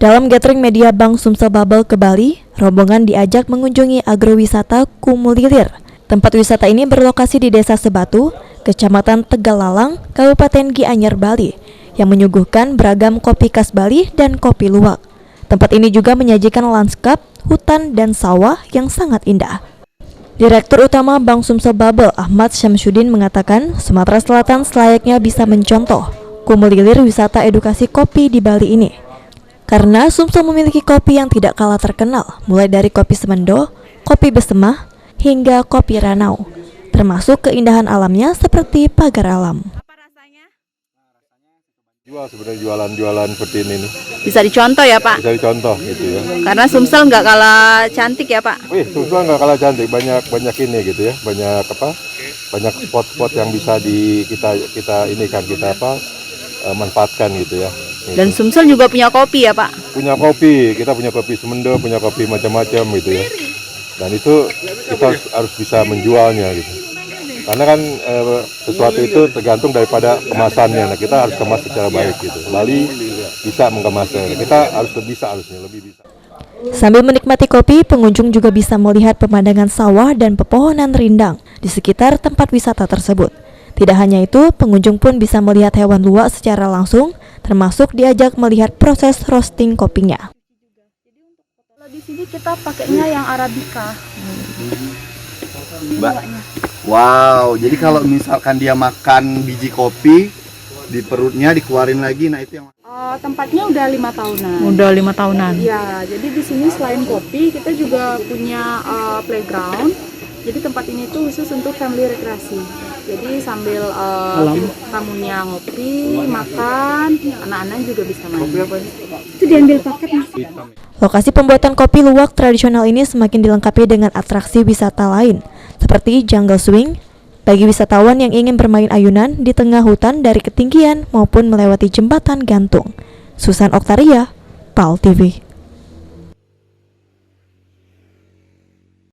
Dalam gathering media Bank Sumsel Bubble ke Bali, rombongan diajak mengunjungi agrowisata Kumulilir. Tempat wisata ini berlokasi di Desa Sebatu, Kecamatan Tegalalang, Kabupaten Gianyar, Bali, yang menyuguhkan beragam kopi khas Bali dan kopi luwak. Tempat ini juga menyajikan lanskap, hutan, dan sawah yang sangat indah. Direktur Utama Bank Sumsel Bubble Ahmad Syamsuddin mengatakan Sumatera Selatan selayaknya bisa mencontoh Kumulilir wisata edukasi kopi di Bali ini. Karena Sumsel memiliki kopi yang tidak kalah terkenal, mulai dari kopi Semendo, kopi Besemah, hingga kopi Ranau, termasuk keindahan alamnya seperti pagar alam. Sebenarnya jualan seperti ini nih. Bisa dicontoh ya Pak? Bisa dicontoh gitu ya. Karena Sumsel nggak kalah cantik ya Pak? Sumsel nggak kalah cantik, banyak ini gitu ya, banyak spot-spot yang bisa kita manfaatkan gitu ya. Gitu. Dan Sumsel juga punya kopi ya Pak? Punya kopi, kita punya kopi Semendo, punya kopi macam-macam gitu ya. Dan itu kita harus bisa menjualnya gitu. Karena kan sesuatu itu tergantung daripada kemasannya. Nah, kita harus kemas secara baik gitu. Bali bisa mengemasnya. Kita lebih bisa. Sambil menikmati kopi, pengunjung juga bisa melihat pemandangan sawah dan pepohonan rindang di sekitar tempat wisata tersebut. Tidak hanya itu, pengunjung pun bisa melihat hewan luwak secara langsung, termasuk diajak melihat proses roasting kopinya. Kalau di sini kita pakainya yang Arabica. Wow, jadi kalau misalkan dia makan biji kopi di perutnya dikeluarin lagi, nah itu yang tempatnya udah 5 tahunan. Udah 5 tahunan. Ya, jadi di sini selain kopi kita juga punya playground. Jadi tempat ini tuh khusus untuk family rekreasi. Jadi sambil tamunya ngopi, makan, anak-anak juga bisa main. Itu diambil paket Mas. Lokasi pembuatan kopi luwak tradisional ini semakin dilengkapi dengan atraksi wisata lain, seperti jungle swing, bagi wisatawan yang ingin bermain ayunan di tengah hutan dari ketinggian maupun melewati jembatan gantung. Susan Oktaria, PAL TV.